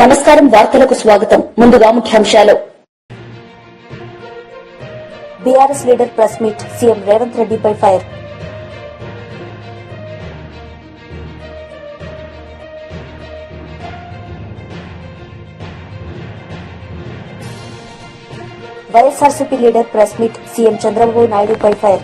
నమస్కారం. వార్తలకు స్వాగతం. ముందుగా ముఖ్యాంశాలు. BRS leader press meet, CM Revanth రెడ్డిపై fire. YSRCP leader press meet, CM Chandrababu నాయుడుపై ఫైర్.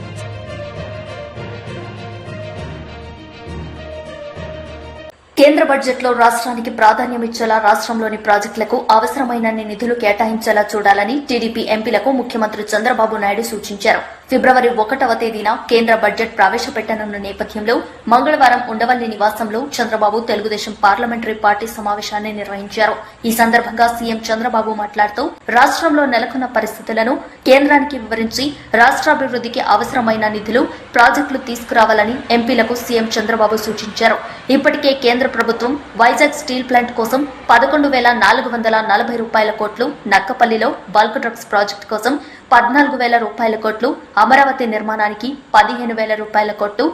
కేంద్ర బడ్జెట్లో రాష్ట్రానికి ప్రాధాన్యం ఇచ్చేలా రాష్ట్రంలోని ప్రాజెక్టులకు అవసరమైనన్ని నిధులు కేటాయించేలా చూడాలని టీడీపీ ఎంపీలకు ముఖ్యమంత్రి చంద్రబాబు నాయుడు సూచించారు. ఫిబ్రవరి 1వ తేదీన కేంద్ర బడ్జెట్ ప్రవేశపెట్టనున్న నేపథ్యంలో మంగళవారం ఉండవల్లి నివాసంలో చంద్రబాబు తెలుగుదేశం పార్లమెంటరీ పార్టీ సమావేశాన్ని నిర్వహించారు. ఈ సందర్భంగా సీఎం చంద్రబాబు మాట్లాడుతూ రాష్ట్రంలో నెలకొన్న పరిస్థితులను కేంద్రానికి వివరించి రాష్ట్రాభివృద్ధికి అవసరమైన నిధులు, ప్రాజెక్టులు తీసుకురావాలని ఎంపీలకు సీఎం చంద్రబాబు సూచించారు. ఇప్పటికే కేంద్ర ప్రభుత్వం వైజాగ్ స్టీల్ ప్లాంట్ కోసం 11,440 రూపాయల కోట్లు, నక్కపల్లిలో బల్క్ డ్రగ్స్ ప్రాజెక్టు కోసం 14,000 రూపాయల కోట్లు, అమరావతి నిర్మాణానికి 15,000 రూపాయల కోట్లు,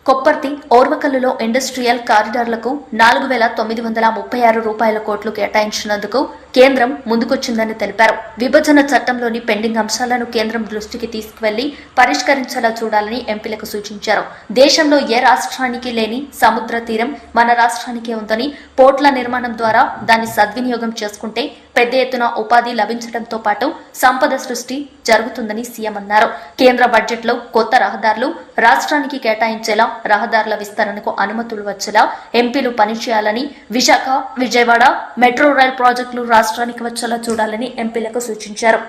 కొప్పర్తి, ఓర్వకల్లులో ఇండస్ట్రియల్ కారిడార్లకు 4,936 రూపాయల కోట్లు కేటాయించినందుకు కేంద్రం ముందుకొచ్చిందని తెలిపారు. విభజన చట్టంలోని పెండింగ్ అంశాలను కేంద్రం దృష్టికి తీసుకువెళ్లి పరిష్కరించేలా చూడాలని ఎంపీలకు సూచించారు. దేశంలో ఏ రాష్ట్రానికి లేని సముద్ర తీరం మన రాష్ట్రానికే ఉందని, పోర్ట్ల నిర్మాణం ద్వారా దాన్ని సద్వినియోగం చేసుకుంటే పెద్ద ఎత్తున ఉపాధి లభించడంతో పాటు సంపద సృష్టి జరుగుతుందని సీఎం అన్నారు. కేంద్ర బడ్జెట్లో కొత్త రహదారులు రాష్ట్రానికి కేటాయించేలా, రహదారుల విస్తరణకు అనుమతులు వచ్చేలా ఎంపీలు పనిచేయాలని, విశాఖ, విజయవాడ మెట్రో రైల్ ప్రాజెక్టులు రాష్ట్రానికి వచ్చేలా చూడాలని ఎంపీలకు సూచించారు.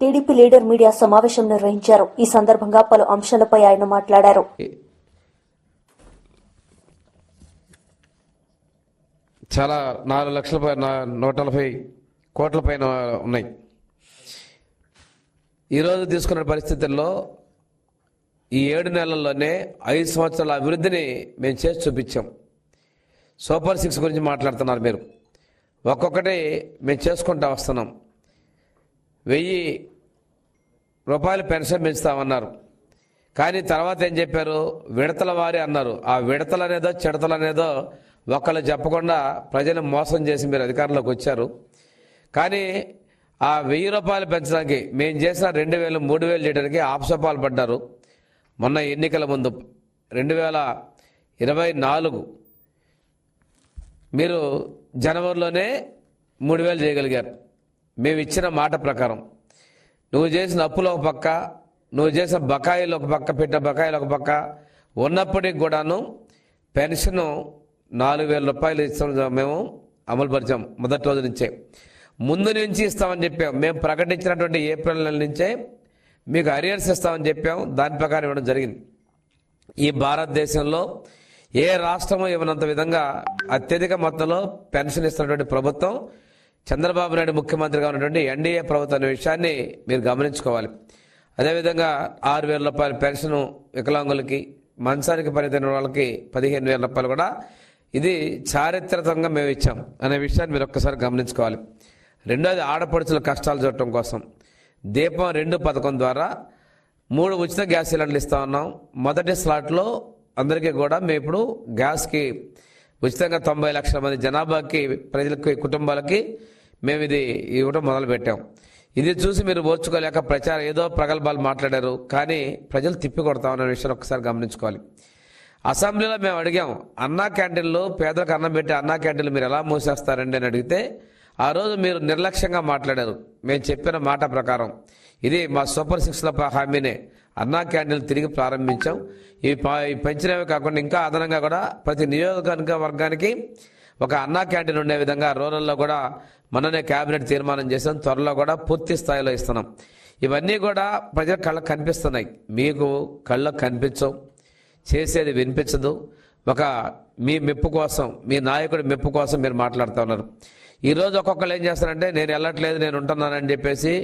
టీడీపీ లీడర్ మీడియా సమావేశం నిర్వహించారు. ఈ సందర్భంగా పలు అంశాలపై ఆయన మాట్లాడారు. చాలా 4,140 కోట్ల పైన ఉన్నాయి. ఈరోజు తీసుకున్న పరిస్థితుల్లో ఈ 7 నెలల్లోనే 5 సంవత్సరాల అభివృద్ధిని మేము చేసి చూపించాం. సూపర్ 6 గురించి మాట్లాడుతున్నారు మీరు. ఒక్కొక్కటి మేము చేసుకుంటూ వస్తున్నాం. 1,000 రూపాయలు పెన్షన్ పెంచుతామన్నారు. కానీ తర్వాత ఏం చెప్పారు? విడతల వారి అన్నారు. ఆ విడతలనేదో చిడతలనేదో ఒక్కళ్ళు చెప్పకుండా ప్రజలు మోసం చేసి మీరు అధికారంలోకి వచ్చారు. కానీ ఆ 1,000 రూపాయలు పెంచడానికి మేము చేసిన 2,000, 3,000 లీటర్కి ఆప్సపాలు పడ్డారు. మొన్న ఎన్నికల ముందు 2024 మీరు జనవరిలోనే 3,000 చేయగలిగారు. మేము ఇచ్చిన మాట ప్రకారం. నువ్వు చేసిన అప్పులు ఒక పక్క, నువ్వు చేసిన బకాయిలు ఒక పక్క, పెట్టిన బకాయిలు ఒక పక్క ఉన్నప్పటికి కూడాను పెన్షన్ 4,000 రూపాయలు ఇస్తాం మేము అమలుపరిచాం. మొదటి రోజు నుంచే, ముందు నుంచి ఇస్తామని చెప్పాం. మేము ప్రకటించినటువంటి ఏప్రిల్ నెల నుంచే మీకు అరియర్స్ ఇస్తామని చెప్పాం. దాని ప్రకారం ఇవ్వడం జరిగింది. ఈ భారతదేశంలో ఏ రాష్ట్రమో ఇవ్వనంత విధంగా అత్యధిక మొత్తంలో పెన్షన్ ఇస్తున్నటువంటి ప్రభుత్వం చంద్రబాబు నాయుడు ముఖ్యమంత్రిగా ఉన్నటువంటి ఎన్డీఏ ప్రభుత్వం అనే విషయాన్ని మీరు గమనించుకోవాలి. అదేవిధంగా 6,000 రూపాయల పెన్షన్ వికలాంగులకి, మంచానికి పరిమితమైన వాళ్ళకి 15,000 రూపాయలు కూడా ఇది చారిత్రకంగా మేము ఇచ్చాం అనే విషయాన్ని మీరు ఒక్కసారి గమనించుకోవాలి. రెండోది, ఆడపడుచుల కష్టాలు చూడటం కోసం దీపం 2 పథకం ద్వారా 3 ఉచిత గ్యాస్ సిలిండర్లు ఇస్తా ఉన్నాం. మొదటి స్లాట్లో అందరికీ కూడా మేము ఇప్పుడు గ్యాస్కి ఉచితంగా 90 లక్షల మంది జనాభాకి, ప్రజలకి, కుటుంబాలకి మేము ఇది ఇవ్వడం మొదలుపెట్టాం. ఇది చూసి మీరు ఓర్చుకోలేక ప్రచారం ఏదో ప్రగల్భాలు మాట్లాడారు, కానీ ప్రజలు తిప్పి కొడతామన్న విషయాన్ని ఒకసారి గమనించుకోవాలి. అసెంబ్లీలో మేము అడిగాం, అన్నా క్యాంటీన్లు పేదలకు అన్నం పెట్టి అన్నా క్యాంటీన్లు మీరు ఎలా మూసేస్తారండి అని అడిగితే ఆ రోజు మీరు నిర్లక్ష్యంగా మాట్లాడారు. మేము చెప్పిన మాట ప్రకారం ఇది మా సూపర్ 6లో హామీనే. అన్నా క్యాంటీన్లు తిరిగి ప్రారంభించాం. ఇవి పెంచినవి కాకుండా ఇంకా అదనంగా కూడా ప్రతి నియోజకవర్గానికి ఒక అన్నా క్యాంటీన్ ఉండే విధంగా రూరల్లో కూడా మొన్ననే కేబినెట్ తీర్మానం చేసాం. త్వరలో కూడా పూర్తి స్థాయిలో ఇస్తున్నాం. ఇవన్నీ కూడా ప్రజల కళ్ళకు కనిపిస్తున్నాయి, మీకు కళ్ళకు కనిపించవు, చేసేది వినిపించదు. ఒక మీ మెప్పు కోసం, మీ నాయకుడి మెప్పు కోసం మీరు మాట్లాడుతూ ఉన్నారు. ఈరోజు ఒక్కొక్కరు ఏం చేస్తారంటే నేను వెళ్ళట్లేదు, నేను ఉంటున్నానని చెప్పేసి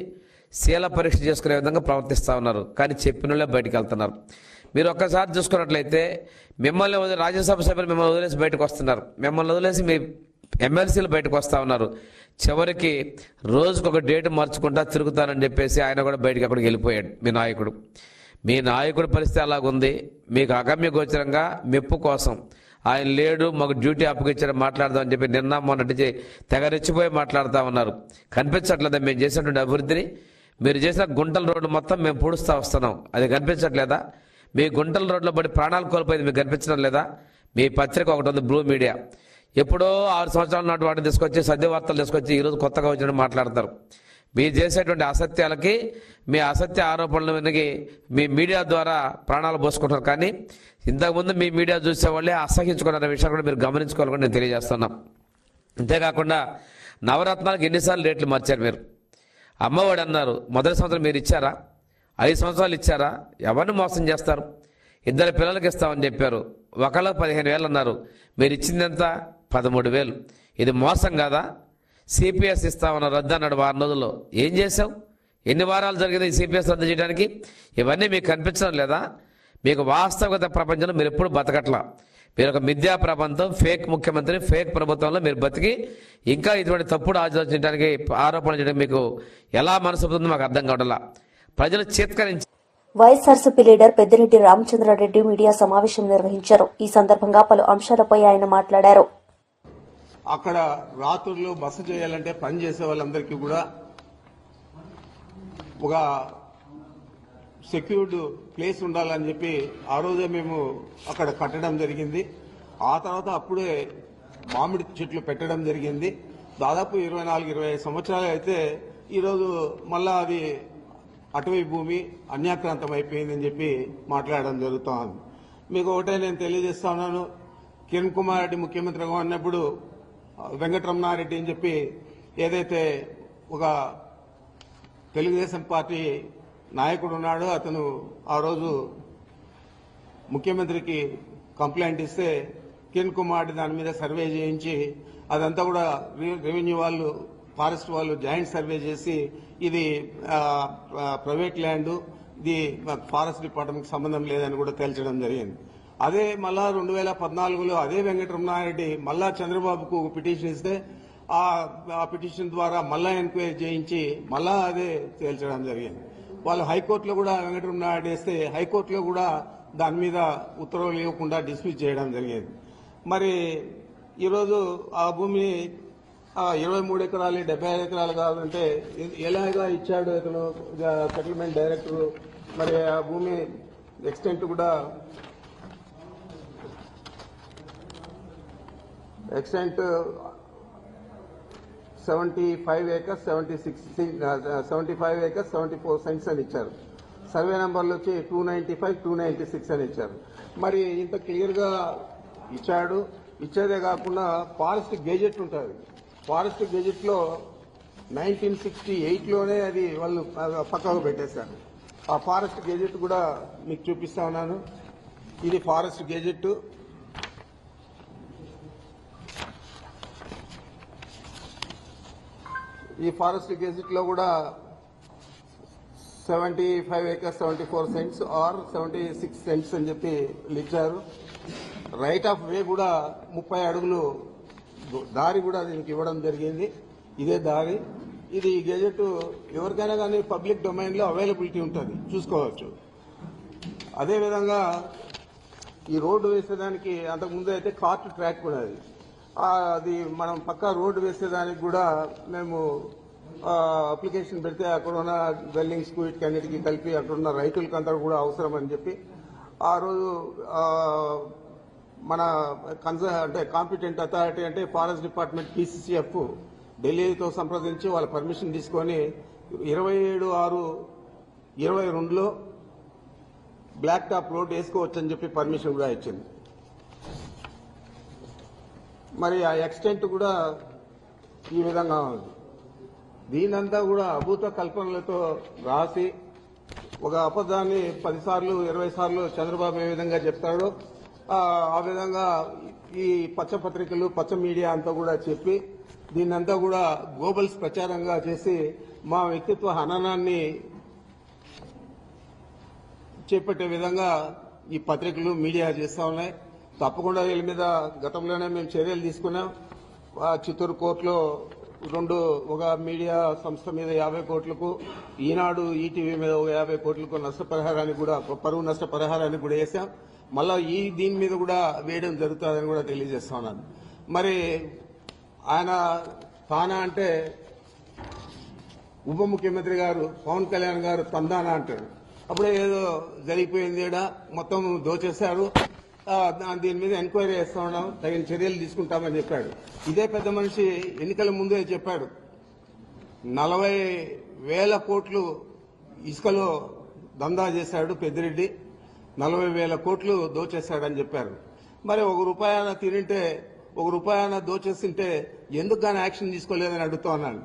శీల పరీక్ష చేసుకునే విధంగా ప్రవర్తిస్తూ ఉన్నారు. కానీ చెప్పినోళ్ళే బయటికి వెళ్తున్నారు. మీరు ఒక్కసారి చూసుకున్నట్లయితే మిమ్మల్ని రాజ్యసభ సభ్యులు మిమ్మల్ని వదిలేసి బయటకు వస్తున్నారు, మిమ్మల్ని వదిలేసి మీ ఎమ్మెల్సీలు బయటకు వస్తూ ఉన్నారు. చివరికి రోజుకు ఒక డేట్ మార్చుకుంటా తిరుగుతానని చెప్పేసి ఆయన కూడా బయటకు అక్కడికి వెళ్ళిపోయాడు మీ నాయకుడు. మీ నాయకుడి పరిస్థితి అలాగుంది. మీకు అగమ్య గోచరంగా మెప్పు కోసం ఆయన లేడు, మాకు డ్యూటీ అప్పగిచ్చారు మాట్లాడదామని చెప్పి నిన్న మొన్నటి తెగ రెచ్చిపోయి మాట్లాడుతూ ఉన్నారు. కనిపించట్లేదా మేము చేసినటువంటి అభివృద్ధిని? మీరు చేసిన గుంటల రోడ్డు మొత్తం మేము పూడుస్తూ వస్తున్నాం, అది కనిపించట్లేదా? మీ గుంటల రోడ్లో పడి ప్రాణాలు కోల్పోయింది మీకు కనిపించడం లేదా? మీ పత్రిక ఒకటి ఉంది, బ్లూ మీడియా. ఎప్పుడో 6 సంవత్సరాల నాటి వాటిని తీసుకొచ్చి సద్యవార్తలు తీసుకొచ్చి ఈరోజు కొత్తగా వచ్చినట్టు మాట్లాడతారు. మీరు చేసేటువంటి అసత్యాలకి, మీ అసత్య ఆరోపణల మీదకి మీ మీడియా ద్వారా ప్రాణాలు పోసుకుంటారు. కానీ ఇంతకుముందు మీ మీడియా చూసేవాళ్ళే అసహించుకున్న విషయాన్ని కూడా మీరు గమనించుకోవాలని నేను తెలియజేస్తున్నాం. అంతేకాకుండా నవరత్నాలకు ఎన్నిసార్లు రేట్లు మార్చారు మీరు? అమ్మఒడి అన్నారు, మొదటి సంవత్సరం మీరు ఇచ్చారా? 5 సంవత్సరాలు ఇచ్చారా? ఎవరిని మోసం చేస్తారు? 2 పిల్లలకి ఇస్తామని చెప్పారు, ఒకళ్ళకి 15,000 అన్నారు, మీరు ఇచ్చింది ఎంత? 13,000. ఇది మోసం కాదా? సిపిఎస్ ఇస్తామన్నారు, రద్దు అన్నాడు 4 రోజుల్లో. ఏం చేసావు? ఎన్ని వారాలు జరిగింది ఈ సిపిఎస్ రద్దు చేయడానికి? ఇవన్నీ మీకు కనిపించడం లేదా? మీకు వాస్తవికత ప్రపంచంలో మీరు ఎప్పుడు బతకట్లా. మీరు ఒక మిథ్యా ప్రపంచం, ఫేక్ ముఖ్యమంత్రి, ఫేక్ ప్రభుత్వంలో మీరు బతికి ఇంకా ఇటువంటి తప్పుడు ఆలోచించడానికి, ఆరోపణ చేయడానికి మీకు ఎలా మనసు అవుతుందో మాకు అర్థం కావట్లా. ప్రజలు చేత్కరించి వైఎస్ఆర్సీపీ లీడర్ పెద్దిరెడ్డి రామచంద్రారెడ్డి మీడియా సమావేశం నిర్వహించారు. ఈ సందర్భంగా పలు అంశాలపై ఆయన మాట్లాడారు. అక్కడ రాత్రులు బస చేయాలంటే పని చేసే వాళ్ళందరికీ కూడా ఒక సెక్యూర్డ్ ప్లేస్ ఉండాలని చెప్పి ఆ రోజే మేము అక్కడ కట్టడం జరిగింది. ఆ తర్వాత అప్పుడే మామిడి చెట్లు పెట్టడం జరిగింది. దాదాపు 24-25 సంవత్సరాలు అయితే ఈరోజు మళ్ళా అది అటవీ భూమి అన్యాక్రాంతం అయిపోయిందని చెప్పి మాట్లాడడం జరుగుతూ ఉంది. మీకు ఒకటే నేను తెలియజేస్తా ఉన్నాను, కిరణ్ కుమార్ రెడ్డి ముఖ్యమంత్రిగా ఉన్నప్పుడు వెంకటరమణారెడ్డి అని చెప్పి ఏదైతే ఒక తెలుగుదేశం పార్టీ నాయకుడు ఉన్నాడో అతను ఆ రోజు ముఖ్యమంత్రికి కంప్లైంట్ ఇస్తే కిరణ్ కుమార్ రెడ్డి దాని మీద సర్వే చేయించి అదంతా కూడా రెవెన్యూ వాళ్ళు, ఫారెస్ట్ వాళ్ళు జాయింట్ సర్వే చేసి ఇది ప్రైవేట్ ల్యాండ్, ఇది ఫారెస్ట్ డిపార్ట్మెంట్కి సంబంధం లేదని కూడా తేల్చడం జరిగింది. అదే మళ్ళా 2014లో అదే వెంకటరమణారెడ్డి మళ్ళా చంద్రబాబుకు పిటిషన్ ఇస్తే ఆ పిటిషన్ ద్వారా మళ్ళా ఎంక్వైరీ చేయించి మళ్ళా అదే తేల్చడం జరిగింది. వాళ్ళు హైకోర్టులో కూడా వెంకటరమణారెడ్డి వేస్తే హైకోర్టులో కూడా దాని మీద ఉత్తర్వులు ఇవ్వకుండా డిస్మిస్ చేయడం జరిగింది. మరి ఈరోజు ఆ భూమిని 23 ఎకరాలు 75 ఎకరాలు కావాలంటే ఎలాగా ఇచ్చాడు ఇతను సెటిల్మెంట్ డైరెక్టర్. మరి ఆ భూమి ఎక్స్టెంట్ కూడా 75 acres 74 cents అని ఇచ్చారు. సర్వే నెంబర్లు వచ్చి 295, 296 అని ఇచ్చారు. మరి ఇంత క్లియర్ గా ఇచ్చాడు. ఇచ్చేదే కాకుండా ఫారెస్ట్ గెజెట్ ఉంటుంది. ఫారెస్ట్ గెజెట్ లో 1968లోనే అది వాళ్ళు పక్కకు పెట్టేశారు. ఆ ఫారెస్ట్ గెజెట్ కూడా మీకు చూపిస్తా ఉన్నాను. ఇది ఫారెస్ట్ గెజెట్. ఈ ఫారెస్ట్ గెజెట్ లో కూడా 75 acres 74 cents ఆర్ 76 cents అని చెప్పి ఇచ్చారు. రైట్ ఆఫ్ వే కూడా 30 అడుగులు దారి కూడా దీనికి ఇవ్వడం జరిగింది. ఇదే దారి. ఇది గెజెట్ ఎవరికైనా కానీ పబ్లిక్ డొమైన్ లో అవైలబిలిటీ ఉంటుంది, చూసుకోవచ్చు. అదేవిధంగా ఈ రోడ్డు వేసేదానికి అంతకుముందు అయితే కార్ట్ ట్రాక్ కూడా అది మనం పక్కా రోడ్డు వేసేదానికి కూడా మేము అప్లికేషన్ పెడితే అక్కడున్న డ్వెల్లింగ్స్కు వీటికన్నిటికీ కలిపి అక్కడున్న రైతులకంతా కూడా అవసరం అని చెప్పి ఆ రోజు మన అంటే కాంపిటెంట్ అథారిటీ అంటే ఫారెస్ట్ డిపార్ట్మెంట్ PCCF ఢిల్లీతో సంప్రదించి వాళ్ళ పర్మిషన్ తీసుకొని 27/6/22లో బ్లాక్ టాప్ రోడ్ వేసుకోవచ్చని చెప్పి పర్మిషన్ కూడా ఇచ్చింది. మరి ఆ ఎక్స్టెంట్ కూడా ఈ విధంగా ఉంది. దీనంతా కూడా అభూత కల్పనలతో రాసి ఒక అబద్ధాన్ని 10 సార్లు 20 సార్లు చంద్రబాబు ఏ విధంగా చెప్తాడో ఆ విధంగా ఈ పచ్చ పత్రికలు పచ్చ మీడియా అంతా కూడా చెప్పి దీన్నంతా కూడా గోబల్స్ ప్రచారంగా చేసి మా వ్యక్తిత్వ హననాన్ని చేపట్టే విధంగా ఈ పత్రికలు మీడియా చేస్తా ఉన్నాయి. తప్పకుండా వీళ్ళ మీద గతంలోనే మేము చర్యలు తీసుకున్నాం. చిత్తూరు కోర్టులో ఒక మీడియా సంస్థ మీద 50 కోట్లకు, ఈనాడు ఈటీవీ మీద ఒక 50 కోట్లకు నష్టపరిహారాన్ని కూడా పరువు నష్టపరిహారాన్ని కూడా వేశాం. మళ్ళా దీని మీద కూడా వేయడం జరుగుతుందని కూడా తెలియజేస్తా ఉన్నాను. మరి ఆయన తానా అంటే ఉప ముఖ్యమంత్రి గారు పవన్ కళ్యాణ్ గారు తందానా అంటాడు. అప్పుడే ఏదో జరిగిపోయింది, మొత్తం దోచేశారు, దీని మీద ఎంక్వైరీ చేస్తా ఉన్నాం, తగిన చర్యలు తీసుకుంటామని చెప్పాడు. ఇదే పెద్ద మనిషి ఎన్నికల ముందే చెప్పాడు 40,000 కోట్లు ఇసుకలో దందా చేశాడు పెద్దిరెడ్డి, 40,000 కోట్లు దోచేశాడని చెప్పారు. మరి ₹1 తినింటే ₹1 దోచేస్తుంటే ఎందుకు కానీ యాక్షన్ తీసుకోలేదని అడుగుతా ఉన్నాను.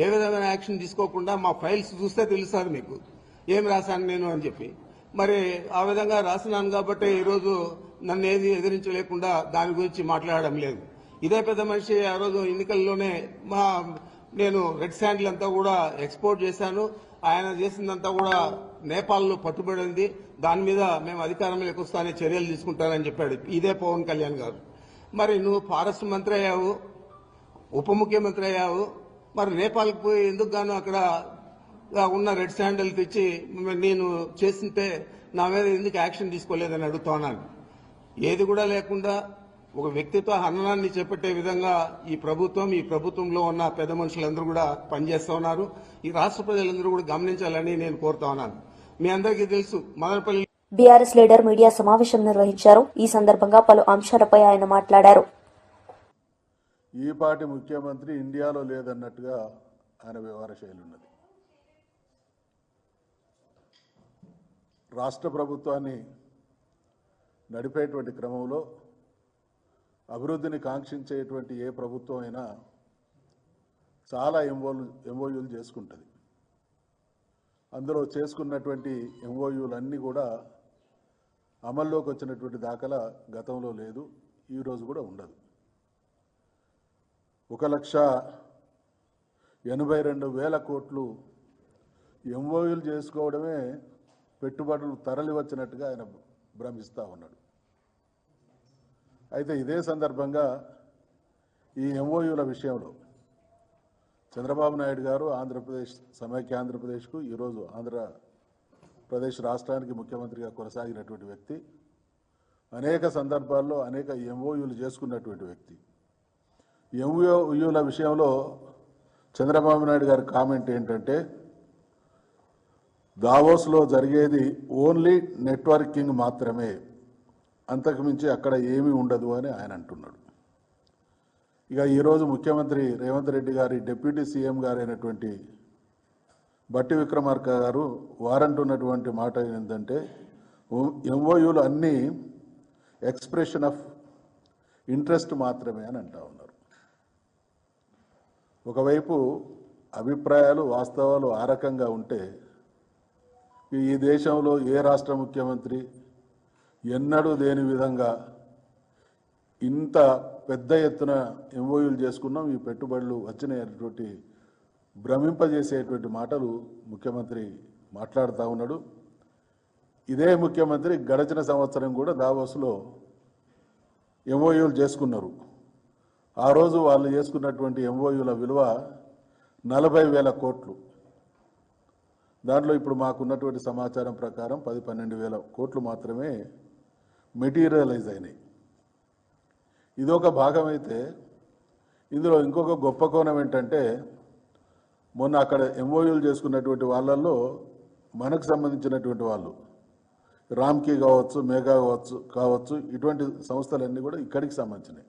ఏ విధమైన యాక్షన్ తీసుకోకుండా మా ఫైల్స్ చూస్తే తెలుస్తుంది మీకు ఏం రాశాను నేను అని చెప్పి. మరి ఆ విధంగా రాసినాను కాబట్టి ఈరోజు నన్ను ఏది ఎదిరించలేకుండా దాని గురించి మాట్లాడడం లేదు. ఇదే పెద్ద మనిషి ఆ రోజు ఎన్నికల్లోనే నేను రెడ్ శాండిల్ అంతా కూడా ఎక్స్పోర్ట్ చేశాను, ఆయన చేసిందంతా కూడా నేపాల్లో పట్టుబడింది, దాని మీద మేము అధికారంలోకి వస్తానే చర్యలు తీసుకుంటారని చెప్పాడు ఇదే పవన్ కళ్యాణ్ గారు. మరి నువ్వు ఫారెస్ట్ మంత్రి అయ్యావు, ఉప ముఖ్యమంత్రి అయ్యావు, మరి నేపాల్కి పోయి ఎందుకు గాను అక్కడ ఉన్న రెడ్ శాండిల్ తెచ్చి నేను చేస్తుంటే నా మీద ఎందుకు యాక్షన్ తీసుకోలేదని అడుగుతున్నాను. ఏది కూడా లేకుండా ఒక వ్యక్తిత్వ హననాన్ని చేపట్టే విధంగా ఈ ప్రభుత్వంలో ఉన్న పెద్ద మనుషులందరూ కూడా పనిచేస్తా ఉన్నారు. ఈ రాష్ట్ర ప్రజలందరూ కూడా గమనించాలని నేను కోరుతా ఉన్నాను. మీ అందరికీ తెలుసు మదనపల్లి బీఆర్ఎస్ లీడర్ మీడియా సమావేశం నిర్వహించారు. ఈ సందర్భంగా పలు అంశాలపై ఆయన మాట్లాడారు. ఈ పార్టీ ముఖ్యమంత్రి ఇండియాలో లేదన్నట్టుగా ఆయన వ్యవహార శైలి ఉన్నది. రాష్ట్ర ప్రభుత్వాన్ని నడిపేటువంటి క్రమంలో అభివృద్ధిని కాంక్షించేటువంటి ఏ ప్రభుత్వం అయినా చాలా ఎంఓయూలు చేసుకుంటుంది. అందులో చేసుకున్నటువంటి ఎంఓయూలన్నీ కూడా అమల్లోకి వచ్చినటువంటి దాఖలా గతంలో లేదు, ఈరోజు కూడా ఉండదు. 1,82,000 కోట్లు ఎంఓయూలు చేసుకోవడమే పెట్టుబడులు తరలి వచ్చినట్టుగా ఆయన భ్రమిస్తూ ఉన్నాడు. అయితే ఇదే సందర్భంగా ఈ ఎంఓయూల విషయంలో చంద్రబాబు నాయుడు గారు సమైక్య ఆంధ్రప్రదేశ్కు ఈరోజు ఆంధ్రప్రదేశ్ రాష్ట్రానికి ముఖ్యమంత్రిగా కొనసాగినటువంటి వ్యక్తి, అనేక సందర్భాల్లో అనేక ఎంఓయూలు చేసుకున్నటువంటి వ్యక్తి. ఎంఓయూల విషయంలో చంద్రబాబు నాయుడు గారి కామెంట్ ఏంటంటే దావోస్లో జరిగేది ఓన్లీ నెట్వర్కింగ్ మాత్రమే, అంతకుమించి అక్కడ ఏమీ ఉండదు అని ఆయన అంటున్నాడు. ఇక ఈరోజు ముఖ్యమంత్రి రేవంత్ రెడ్డి గారి డిప్యూటీ సీఎం గారైనటువంటి బట్టి విక్రమార్క గారు వారంటున్నటువంటి మాట ఏంటంటే ఎంఓయూలు అన్నీ ఎక్స్ప్రెషన్ ఆఫ్ ఇంట్రెస్ట్ మాత్రమే అని అంటా ఉన్నారు. ఒకవైపు అభిప్రాయాలు వాస్తవాలు ఆ రకంగా ఉంటే ఈ దేశంలో ఏ రాష్ట్ర ముఖ్యమంత్రి ఎన్నడూ దేని విధంగా ఇంత పెద్ద ఎత్తున ఎంఓయూలు చేసుకున్నాం, ఈ పెట్టుబడులు వచ్చినటువంటి భ్రమింపజేసేటువంటి మాటలు ముఖ్యమంత్రి మాట్లాడుతూ ఉన్నాడు. ఇదే ముఖ్యమంత్రి గడిచిన సంవత్సరం కూడా దావోస్లో ఎంఓయూలు చేసుకున్నారు. ఆ రోజు వాళ్ళు చేసుకున్నటువంటి ఎంఓయూల విలువ 40,000 కోట్లు. దాంట్లో ఇప్పుడు మాకున్నటువంటి సమాచారం ప్రకారం 10-12,000 కోట్లు మాత్రమే మెటీరియలైజ్ అయినాయి. ఇదొక భాగం అయితే ఇందులో ఇంకొక గొప్ప కోణం ఏంటంటే మొన్న అక్కడ ఎంఓయూలు చేసుకున్నటువంటి వాళ్ళల్లో మనకు సంబంధించినటువంటి వాళ్ళు రామ్కీ కావచ్చు, మేఘా కావచ్చు ఇటువంటి సంస్థలన్నీ కూడా ఇక్కడికి సంబంధించినవి.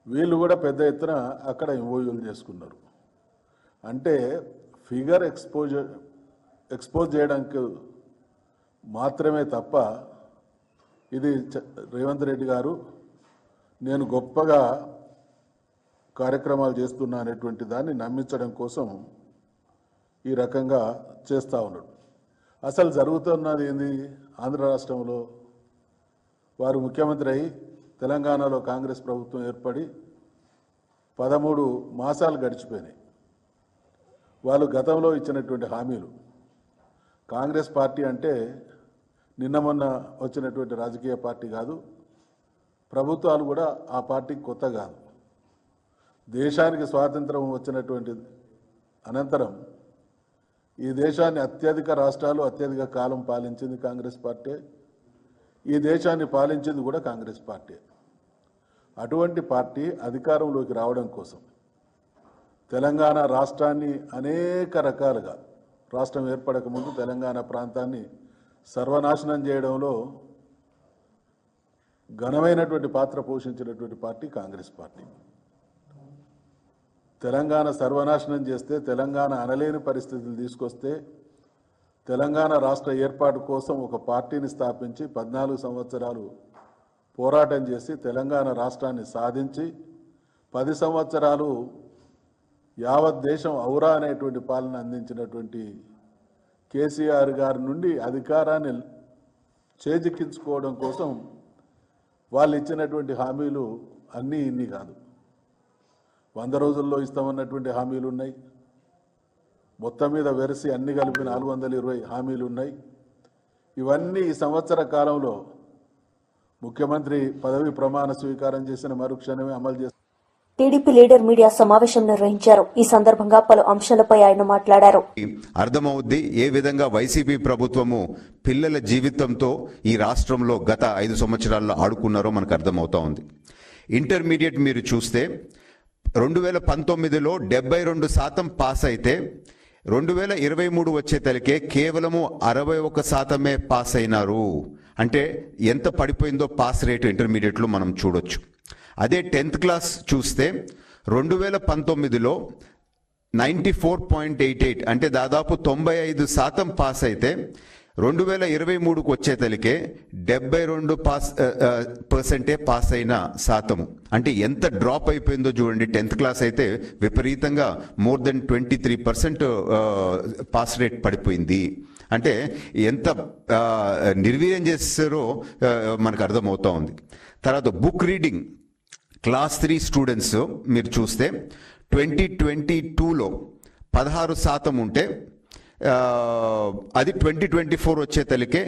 వీళ్ళు కూడా పెద్ద ఎత్తున అక్కడ ఎంఓయూలు చేసుకున్నారు. అంటే ఫిగర్ ఎక్స్పోజ్ చేయడానికి మాత్రమే తప్ప ఇది రేవంత్ రెడ్డి గారు నేను గొప్పగా కార్యక్రమాలు చేస్తున్నా అనేటువంటి దాన్ని నమ్మించడం కోసం ఈ రకంగా చేస్తూ ఉన్నాడు. అసలు జరుగుతున్నది ఏంది? ఆంధ్ర రాష్ట్రంలో వారు ముఖ్యమంత్రి అయి తెలంగాణలో కాంగ్రెస్ ప్రభుత్వం ఏర్పడి 13 మాసాలు గడిచిపోయినాయి. వాళ్ళు గతంలో ఇచ్చినటువంటి హామీలు, కాంగ్రెస్ పార్టీ అంటే నిన్న మొన్న వచ్చినటువంటి రాజకీయ పార్టీ కాదు, ప్రభుత్వాలు కూడా ఆ పార్టీకి కొత్త కాదు. దేశానికి స్వాతంత్రం వచ్చినటువంటి అనంతరం ఈ దేశాన్ని అత్యధిక రాష్ట్రాలు అత్యధిక కాలం పాలించింది కాంగ్రెస్ పార్టీ. ఈ దేశాన్ని పాలించింది కూడా కాంగ్రెస్ పార్టీ. అటువంటి పార్టీ అధికారంలోకి రావడం కోసం తెలంగాణ రాష్ట్రాన్ని అనేక రకాలుగా, రాష్ట్రం ఏర్పడక ముందు తెలంగాణ ప్రాంతాన్ని సర్వనాశనం చేయడంలో ఘనమైనటువంటి పాత్ర పోషించినటువంటి పార్టీ కాంగ్రెస్ పార్టీ. తెలంగాణ సర్వనాశనం చేస్తే, తెలంగాణ అనలేని పరిస్థితులు తీసుకొస్తే, తెలంగాణ రాష్ట్ర ఏర్పాటు కోసం ఒక పార్టీని స్థాపించి 14 సంవత్సరాలు పోరాటం చేసి తెలంగాణ రాష్ట్రాన్ని సాధించి 10 సంవత్సరాలు యావత్ దేశం ఔరా అనేటువంటి పాలన అందించినటువంటి కేసీఆర్ గారి నుండి అధికారాన్ని చేజిక్కించుకోవడం కోసం వాళ్ళు ఇచ్చినటువంటి హామీలు అన్నీ ఇన్ని కాదు. 100 రోజుల్లో ఇస్తామన్నటువంటి హామీలు ఉన్నాయి. మొత్తం మీద వెరసి అన్ని కలిపి 420 హామీలు ఉన్నాయి. ఇవన్నీ ఈ సంవత్సర కాలంలో ముఖ్యమంత్రి పదవి ప్రమాణ స్వీకారం చేసిన మరుక్షణమే అమలు చేస్తారు. టీడీపీ లీడర్ మీడియా సమావేశం నిర్వహించారు. ఈ సందర్భంగా పలు అంశాలపై ఆయన మాట్లాడారు. అర్థమవుద్ది ఏ విధంగా వైసీపీ ప్రభుత్వము పిల్లల జీవితంతో ఈ రాష్ట్రంలో గత 5 సంవత్సరాల్లో ఆడుకున్నారో మనకు అర్థమవుతా ఉంది. ఇంటర్మీడియట్ మీరు చూస్తే 2019లో 72% పాస్ అయితే 2023 వచ్చేతలకే కేవలము 61% పాస్ అయినారు. అంటే ఎంత పడిపోయిందో పాస్ రేటు ఇంటర్మీడియట్లో మనం చూడొచ్చు. అదే 10th క్లాస్ చూస్తే 2019లో 94.88 అంటే దాదాపు 95% పాస్ అయితే 2023కు వచ్చేతలికే 72% పాస్ అయిన శాతము. అంటే ఎంత డ్రాప్ అయిపోయిందో చూడండి. 10th క్లాస్ అయితే విపరీతంగా మోర్ దెన్ 23% పాస్ రేట్ పడిపోయింది. అంటే ఎంత నిర్వీర్యం చేస్తారో మనకు అర్థమవుతా ఉంది. తర్వాత బుక్ రీడింగ్ క్లాస్ 3 స్టూడెంట్స్ మీరు చూస్తే 2022లో 16% ఉంటే అది 2024 వచ్చేతలికే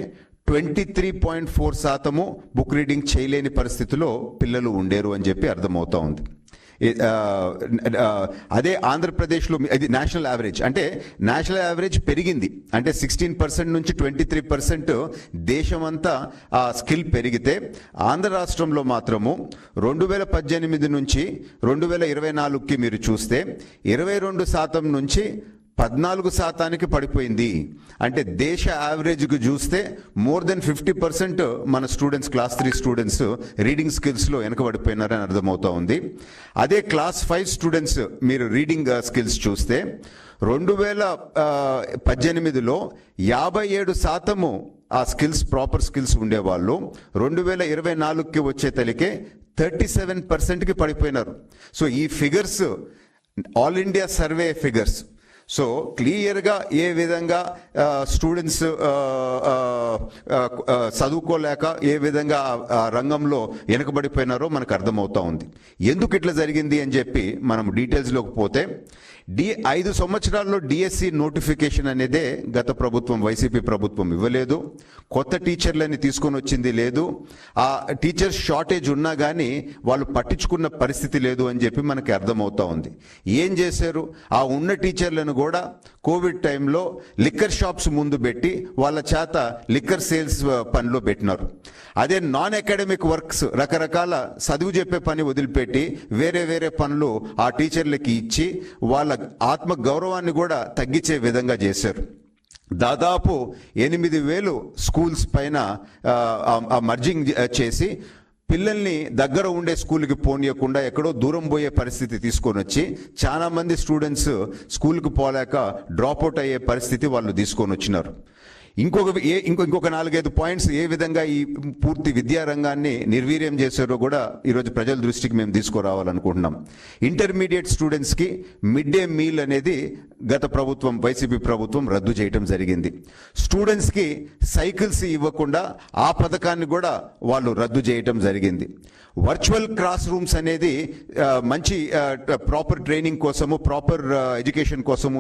23.4% బుక్ రీడింగ్ చేయలేని పరిస్థితిలో పిల్లలు ఉండేరు అని చెప్పి అర్థమవుతా ఉంది. అదే ఆంధ్రప్రదేశ్లో ఇది నేషనల్ యావరేజ్. అంటే నేషనల్ యావరేజ్ పెరిగింది. అంటే 16% నుంచి 23% దేశమంతా ఆ స్కిల్ పెరిగితే ఆంధ్ర రాష్ట్రంలో మాత్రము 2018 నుంచి 2024కి మీరు చూస్తే 22% నుంచి 14% పడిపోయింది. అంటే దేశ యావరేజ్కి చూస్తే మోర్ దెన్ 50% మన స్టూడెంట్స్ క్లాస్ 3 స్టూడెంట్స్ రీడింగ్ స్కిల్స్లో వెనకబడిపోయినారని అర్థమవుతా ఉంది. అదే క్లాస్ 5 స్టూడెంట్స్ మీరు రీడింగ్ స్కిల్స్ చూస్తే 2018లో 57% ఆ స్కిల్స్ ప్రాపర్ స్కిల్స్ ఉండేవాళ్ళు 2024కి వచ్చేతలికే 37%కి పడిపోయినారు. సో ఈ figures all India survey figures. So క్లియర్గా ఏ విధంగా స్టూడెంట్స్ చదువుకోలేక ఏ విధంగా రంగంలో వెనకబడిపోయినారో మనకు అర్థమవుతా ఉంది. ఎందుకు ఇట్లా జరిగింది అని చెప్పి మనం డీటెయిల్స్లోకి పోతే 5 సంవత్సరాల్లో డిఎస్సి నోటిఫికేషన్ అనేదే గత ప్రభుత్వం వైసీపీ ప్రభుత్వం ఇవ్వలేదు. కొత్త టీచర్లని తీసుకొని వచ్చింది లేదు. ఆ టీచర్స్ షార్టేజ్ ఉన్నా కానీ వాళ్ళు పట్టించుకున్న పరిస్థితి లేదు అని చెప్పి మనకి అర్థమవుతా ఉంది. ఏం చేశారు? ఆ ఉన్న టీచర్లను కూడా కోవిడ్ టైంలో లిక్కర్ షాప్స్ ముందు పెట్టి వాళ్ళ చేత లిక్కర్ సేల్స్ పనిలో పెట్టినారు. అదే నాన్ అకాడమిక్ వర్క్స్ రకరకాల చదువు చెప్పే పని వదిలిపెట్టి వేరే వేరే పనులు ఆ టీచర్లకి ఇచ్చి వాళ్ళ ఆత్మ గౌరవాన్ని కూడా తగ్గించే విధంగా చేశారు. దాదాపు 8,000 స్కూల్స్ పైన మర్జింగ్ చేసి పిల్లల్ని దగ్గర ఉండే స్కూల్కి పోనీయకుండా ఎక్కడో దూరం పోయే పరిస్థితి తీసుకొని వచ్చి చాలా మంది స్టూడెంట్స్ స్కూల్కి పోలేక డ్రాప్అవుట్ అయ్యే పరిస్థితి వాళ్ళు తీసుకొని వచ్చినారు. ఇంకొక 4-5 పాయింట్స్ ఏ విధంగా ఈ పూర్తి విద్యా రంగాన్ని నిర్వీర్యం చేశారో కూడా ఈరోజు ప్రజల దృష్టికి మేము తీసుకురావాలనుకుంటున్నాం. ఇంటర్మీడియట్ స్టూడెంట్స్కి మిడ్ డే మీల్ అనేది గత ప్రభుత్వం, వైసీపీ ప్రభుత్వం రద్దు చేయడం జరిగింది. స్టూడెంట్స్కి సైకిల్స్ ఇవ్వకుండా ఆ పథకాన్ని కూడా వాళ్ళు రద్దు చేయటం జరిగింది. వర్చువల్ క్లాస్ రూమ్స్ అనేది మంచి ప్రాపర్ ట్రైనింగ్ కోసము, ప్రాపర్ ఎడ్యుకేషన్ కోసము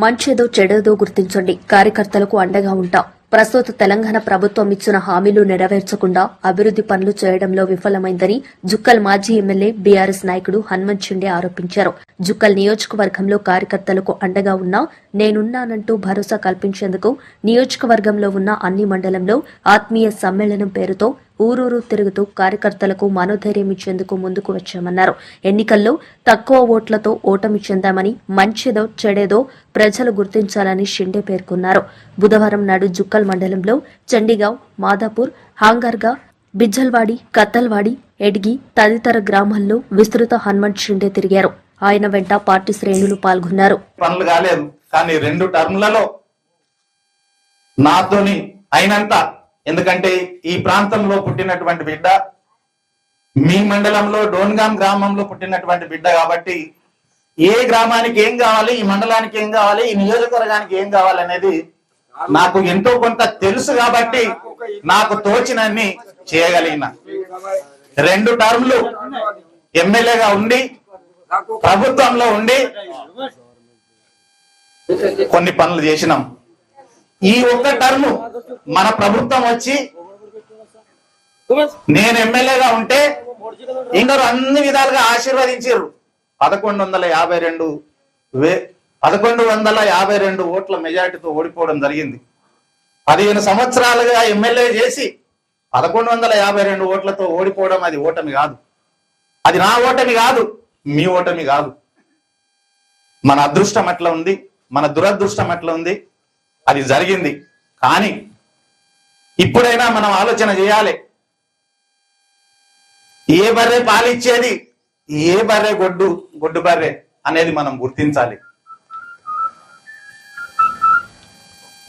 మంచేదో చెడేదో గుర్తించండి, కార్యకర్తలకు అండగా ఉంటాం. ప్రస్తుత తెలంగాణ ప్రభుత్వం ఇచ్చిన హామీలు నెరవేర్చకుండా అభివృద్ది పనులు చేయడంలో విఫలమైందని జుక్కల్ మాజీ ఎమ్మెల్యే బీఆర్ఎస్ నాయకుడు హనుమంత్ షిండే ఆరోపించారు. జుక్కల్ నియోజకవర్గంలో కార్యకర్తలకు అండగా ఉన్నా నేనున్నానంటూ భరోసా కల్పించేందుకు నియోజకవర్గంలో ఉన్న అన్ని మండలంలో ఆత్మీయ సమ్మేళనం పేరుతో ఊరూరు తిరుగుతూ కార్యకర్తలకు మనోధైర్యం ఇచ్చేందుకు ముందుకు వచ్చామన్నారు. ఎన్నికల్లో తక్కువ ఓట్లతో ఓటమి చెందామని, మంచిదో చెడేదో ప్రజలు గుర్తించాలని షిండే పేర్కొన్నారు. బుధవారం నాడు జుక్కల్ మండలంలో చండీగావ్, మాదాపూర్, హాంగర్గా, బిజ్జల్వాడి, కత్తల్వాడి, ఎడ్గి తదితర గ్రామాల్లో విస్తృత హనుమంత్ షిండే తిరిగారు. ఆయన వెంట పార్టీ శ్రేణులు పాల్గొన్నారు. పనులు కాలేదు, కానీ 2 టర్ములలో నాతోని అయినంత, ఎందుకంటే ఈ ప్రాంతంలో పుట్టినటువంటి బిడ్డ, మీ మండలంలో డోన్గాం గ్రామంలో పుట్టినటువంటి బిడ్డ కాబట్టి ఏ గ్రామానికి ఏం కావాలి, ఈ మండలానికి ఏం కావాలి, ఈ నియోజకవర్గానికి ఏం కావాలనేది నాకు ఎంతో కొంత తెలుసు కాబట్టి నాకు తోచినన్ని చేయగలిగిన. 2 టర్ములు ఎమ్మెల్యేగా ఉండి ప్రభుత్వంలో ఉండి కొన్ని పనులు చేసినాం. ఈ ఒక్క టర్ము మన ప్రభుత్వం వచ్చి నేను ఎమ్మెల్యేగా ఉంటే ఇందరూ అన్ని విధాలుగా ఆశీర్వదించారు. 1152 ఓట్ల మెజార్టీతో ఓడిపోవడం జరిగింది. 15 సంవత్సరాలుగా ఎమ్మెల్యే చేసి 1152 ఓట్లతో ఓడిపోవడం అది ఓటమి కాదు. అది నా ఓటమి కాదు, మీ ఓటమి కాదు. మన అదృష్టం అట్లా ఉంది, మన దురదృష్టం అట్లా ఉంది. అది జరిగింది. కానీ ఇప్పుడైనా మనం ఆలోచన చేయాలి. ఏ బర్రె పాలిచ్చేది, ఏ బర్రె గొడ్డు బర్రె అనేది మనం గుర్తించాలి.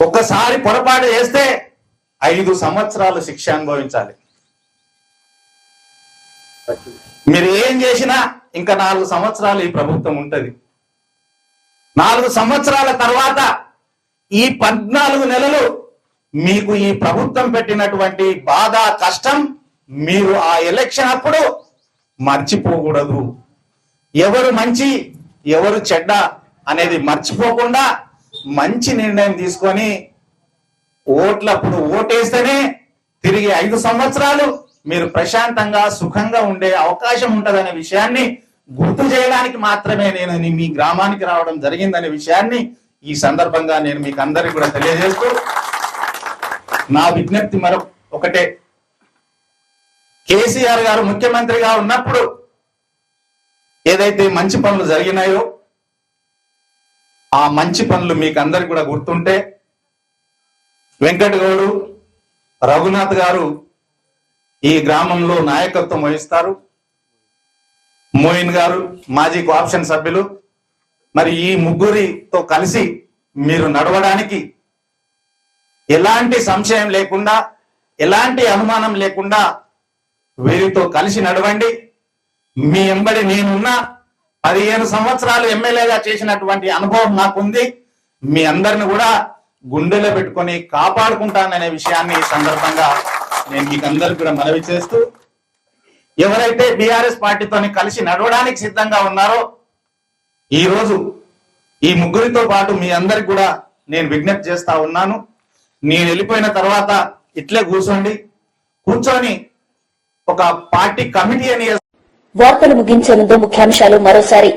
ఒక్కసారి పొరపాటు చేస్తే 5 సంవత్సరాలు శిక్ష అనుభవించాలి. మీరు ఏం చేసినా ఇంకా 4 సంవత్సరాలు ఈ ప్రభుత్వం ఉంటది. 4 సంవత్సరాల తర్వాత ఈ 14 నెలలు మీకు ఈ ప్రభుత్వం పెట్టినటువంటి బాధ, కష్టం మీరు ఆ ఎలక్షన్ అప్పుడు మర్చిపోకూడదు. ఎవరు మంచి ఎవరు చెడ్డ అనేది మర్చిపోకుండా మంచి నిర్ణయం తీసుకొని ఓట్లప్పుడు ఓటేస్తేనే తిరిగి 5 సంవత్సరాలు మీరు ప్రశాంతంగా సుఖంగా ఉండే అవకాశం ఉంటదనే విషయాన్ని గుర్తు చేయడానికి మాత్రమే నేను మీ గ్రామానికి రావడం జరిగిందనే విషయాన్ని ఈ సందర్భంగా నేను మీకు అందరికి కూడా తెలియజేస్తూ, నా విజ్ఞప్తి ఒకటే, కేసీఆర్ గారు ముఖ్యమంత్రిగా ఉన్నప్పుడు ఏదైతే మంచి పనులు జరిగినాయో ఆ మంచి పనులు మీకు అందరికి కూడా గుర్తుంటే, వెంకట్ గౌడు, రఘునాథ్ గారు ఈ గ్రామంలో నాయకత్వం వహిస్తారు. మోయిన్ గారు మాజీ కోఆప్షన్ సభ్యులు. మరి ఈ ముగ్గురితో కలిసి మీరు నడవడానికి ఎలాంటి సంశయం లేకుండా, ఎలాంటి అనుమానం లేకుండా వీరితో కలిసి నడవండి. మీ ఎంబడి నేనున్నా. 15 సంవత్సరాలు ఎమ్మెల్యేగా చేసినటువంటి అనుభవం నాకుంది. మీ అందరిని కూడా గుండెలో పెట్టుకొని కాపాడుకుంటాననే విషయాన్ని ఈ సందర్భంగా నేను మీకు అందరికి కూడా మనవి చేస్తూ, ఎవరైతే బీఆర్ఎస్ పార్టీతో కలిసి నడవడానికి సిద్ధంగా ఉన్నారో ఈ రోజు ఈ ముగ్గురితో పాటు మీ అందరికి కూడా నేను విజ్ఞప్తి చేస్తా ఉన్నాను. నేను వెళ్ళిపోయిన తర్వాత ఇట్లే కూర్చొని ఒక పార్టీ కమిటీ అని. వార్తలు ముగించే ముందు ముఖ్యాంశాలు మరోసారి.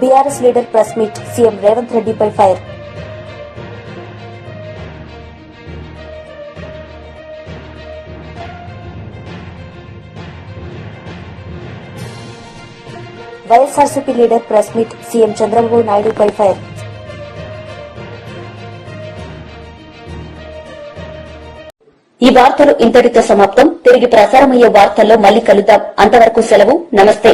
BRS leader press meet, CM Revanth రెడ్డిపై fire. YSRCP leader press meet CM Chandrababu నాయుడుపై ఫైర్. ఈ వార్తలు ఇంతటితో సమాప్తం. తిరిగి ప్రసారమయ్యే వార్తల్లో మళ్లీ కలుద్దాం. అంతవరకు సెలవు. నమస్తే.